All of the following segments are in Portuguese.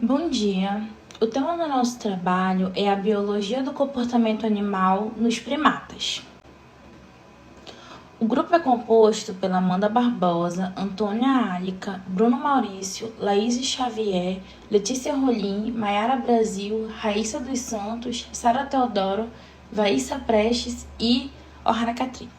Bom dia! O tema do nosso trabalho é a biologia do comportamento animal nos primatas. O grupo é composto pela Amanda Barbosa, Antônia Álica, Bruno Maurício, Laís Xavier, Letícia Rolim, Maiara Brasil, Raíssa dos Santos, Sara Teodoro, Vaíssa Prestes e Ohana Catrin.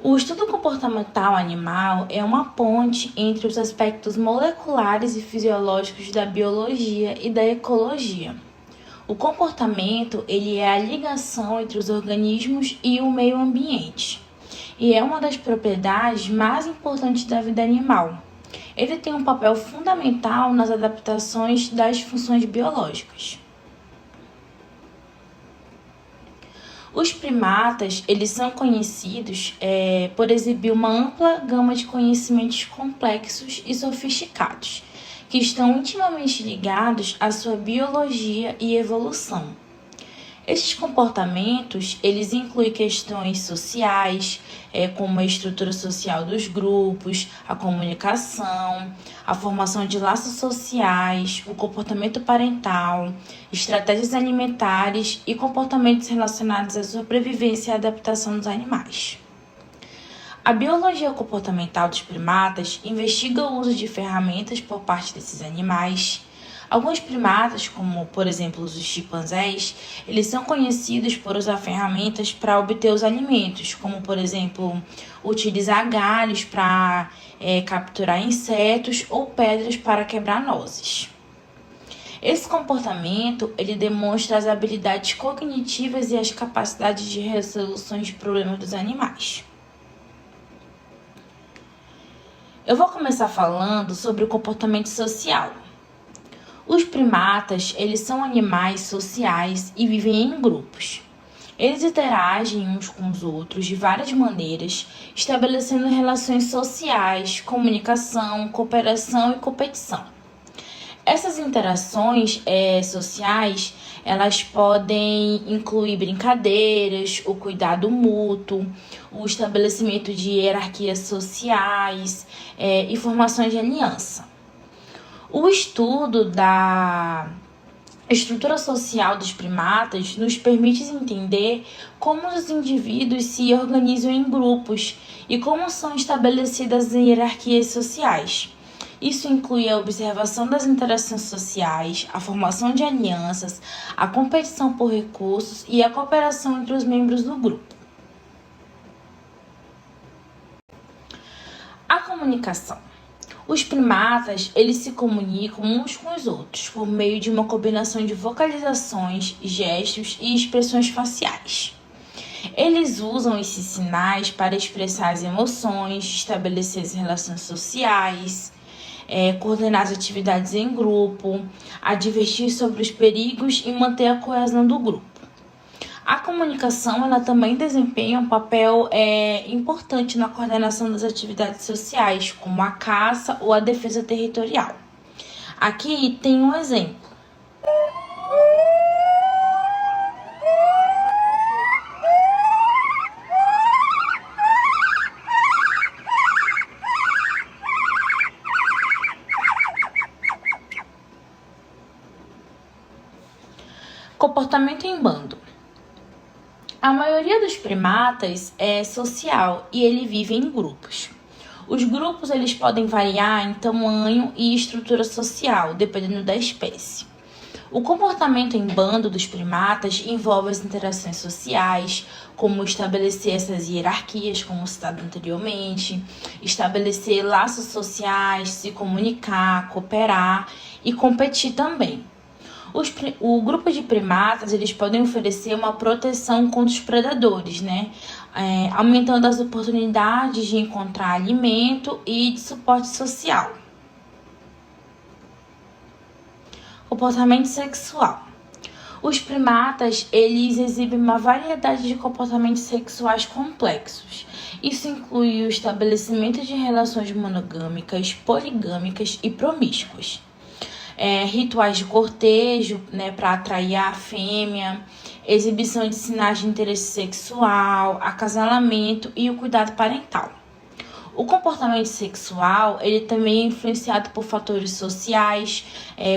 O estudo comportamental animal é uma ponte entre os aspectos moleculares e fisiológicos da biologia e da ecologia. O comportamento ele é a ligação entre os organismos e o meio ambiente, e é uma das propriedades mais importantes da vida animal. Ele tem um papel fundamental nas adaptações das funções biológicas. Os primatas, eles são conhecidos por exibir uma ampla gama de conhecimentos complexos e sofisticados, que estão intimamente ligados à sua biologia e evolução. Esses comportamentos, eles incluem questões sociais, como a estrutura social dos grupos, a comunicação, a formação de laços sociais, o comportamento parental, estratégias alimentares e comportamentos relacionados à sobrevivência e adaptação dos animais. A biologia comportamental dos primatas investiga o uso de ferramentas por parte desses animais. Alguns primatas, como por exemplo os chimpanzés, eles são conhecidos por usar ferramentas para obter os alimentos, como por exemplo utilizar galhos para capturar insetos ou pedras para quebrar nozes. Esse comportamento ele demonstra as habilidades cognitivas e as capacidades de resolução de problemas dos animais. Eu vou começar falando sobre o comportamento social. Os primatas, eles são animais sociais e vivem em grupos. Eles interagem uns com os outros de várias maneiras, estabelecendo relações sociais, comunicação, cooperação e competição. Essas interações sociais, elas podem incluir brincadeiras, o cuidado mútuo, o estabelecimento de hierarquias sociais e formações de aliança. O estudo da estrutura social dos primatas nos permite entender como os indivíduos se organizam em grupos e como são estabelecidas as hierarquias sociais. Isso inclui a observação das interações sociais, a formação de alianças, a competição por recursos e a cooperação entre os membros do grupo. A comunicação. Os primatas, eles se comunicam uns com os outros por meio de uma combinação de vocalizações, gestos e expressões faciais. Eles usam esses sinais para expressar as emoções, estabelecer as relações sociais, coordenar as atividades em grupo, advertir sobre os perigos e manter a coesão do grupo. A comunicação ela também desempenha um papel importante na coordenação das atividades sociais, como a caça ou a defesa territorial. Aqui tem um exemplo. Comportamento em bando. A maioria dos primatas é social e ele vive em grupos. Os grupos eles podem variar em tamanho e estrutura social, dependendo da espécie. O comportamento em bando dos primatas envolve as interações sociais, como estabelecer essas hierarquias, como citado anteriormente, estabelecer laços sociais, se comunicar, cooperar e competir também. O grupo de primatas eles podem oferecer uma proteção contra os predadores, aumentando as oportunidades de encontrar alimento e de suporte social. Comportamento sexual. Os primatas eles exibem uma variedade de comportamentos sexuais complexos. Isso inclui o estabelecimento de relações monogâmicas, poligâmicas e promíscuas. Rituais de cortejo, para atrair a fêmea, exibição de sinais de interesse sexual, acasalamento e o cuidado parental. O comportamento sexual, ele também é influenciado por fatores sociais,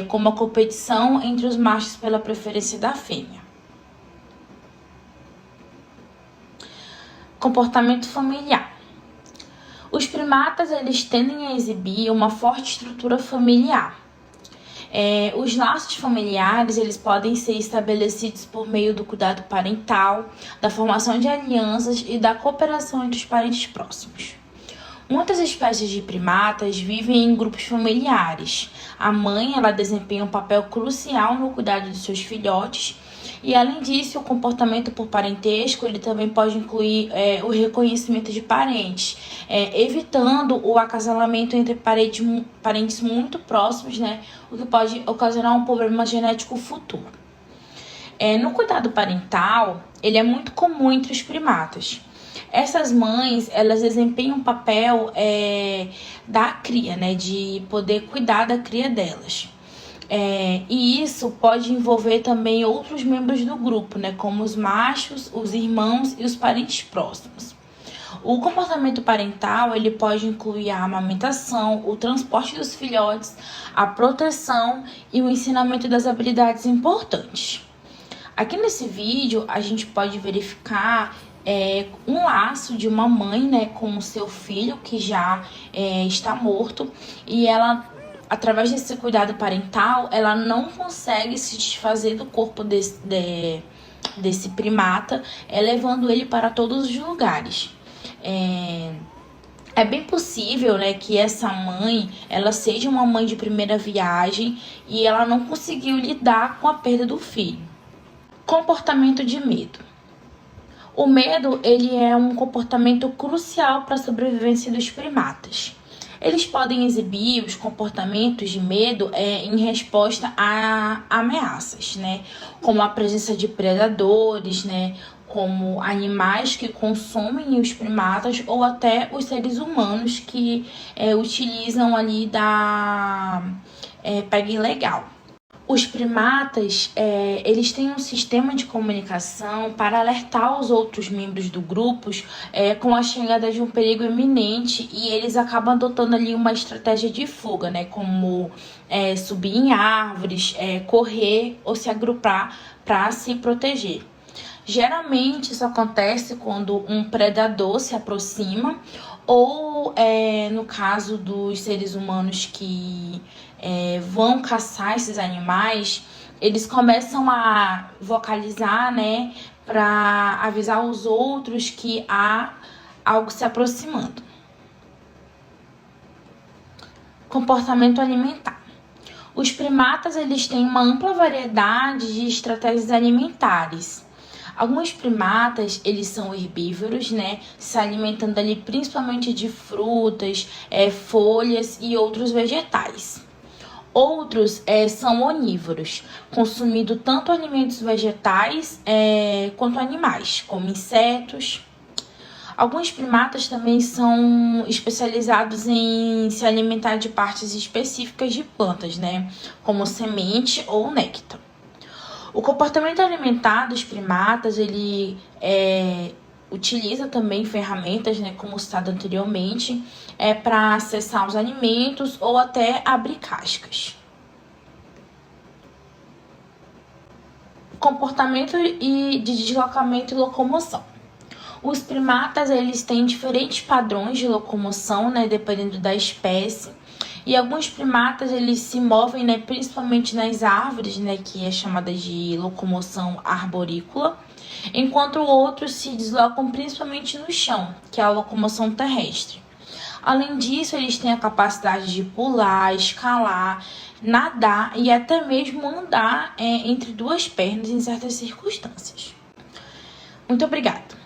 como a competição entre os machos pela preferência da fêmea. Comportamento familiar. Os primatas, eles tendem a exibir uma forte estrutura familiar. Os laços familiares, eles podem ser estabelecidos por meio do cuidado parental, da formação de alianças e da cooperação entre os parentes próximos. Muitas espécies de primatas vivem em grupos familiares. A mãe, ela desempenha um papel crucial no cuidado de seus filhotes. E, além disso, o comportamento por parentesco, ele também pode incluir o reconhecimento de parentes, evitando o acasalamento entre parentes muito próximos, né, o que pode ocasionar um problema genético futuro. No cuidado parental, ele é muito comum entre os primatas. Essas mães, elas desempenham um papel da cria, né, de poder cuidar da cria delas. E isso pode envolver também outros membros do grupo, né, como os machos, os irmãos e os parentes próximos. O comportamento parental, ele pode incluir a amamentação, o transporte dos filhotes, a proteção e o ensinamento das habilidades importantes. Aqui nesse vídeo, a gente pode verificar um laço de uma mãe, né, com o seu filho que já está morto, e ela, através desse cuidado parental, ela não consegue se desfazer do corpo desse primata, levando ele para todos os lugares. É bem possível, né, que essa mãe, ela seja uma mãe de primeira viagem e ela não conseguiu lidar com a perda do filho. Comportamento de medo. O medo, ele é um comportamento crucial para a sobrevivência dos primatas. Eles podem exibir os comportamentos de medo em resposta a ameaças, né? Como a presença de predadores, né? Como animais que consomem os primatas ou até os seres humanos que utilizam ali da pega ilegal. Os primatas, eles têm um sistema de comunicação para alertar os outros membros do grupo com a chegada de um perigo iminente, e eles acabam adotando ali uma estratégia de fuga, né, como subir em árvores, correr ou se agrupar para se proteger. Geralmente isso acontece quando um predador se aproxima ou no caso dos seres humanos que vão caçar esses animais, eles começam a vocalizar, né, para avisar os outros que há algo se aproximando. Comportamento alimentar. Os primatas, eles têm uma ampla variedade de estratégias alimentares. Alguns primatas, eles são herbívoros, né, se alimentando ali principalmente de frutas, folhas e outros vegetais. Outros são onívoros, consumindo tanto alimentos vegetais quanto animais, como insetos. Alguns primatas também são especializados em se alimentar de partes específicas de plantas, né, como semente ou néctar. O comportamento alimentar dos primatas, ele utiliza também ferramentas, né, como citado anteriormente, para acessar os alimentos ou até abrir cascas. Comportamento de deslocamento e locomoção. Os primatas, eles têm diferentes padrões de locomoção, né, dependendo da espécie. E alguns primatas, eles se movem, né, principalmente nas árvores, né, que é chamada de locomoção arborícola, enquanto outros se deslocam principalmente no chão, que é a locomoção terrestre. Além disso, eles têm a capacidade de pular, escalar, nadar e até mesmo andar entre duas pernas em certas circunstâncias. Muito obrigada!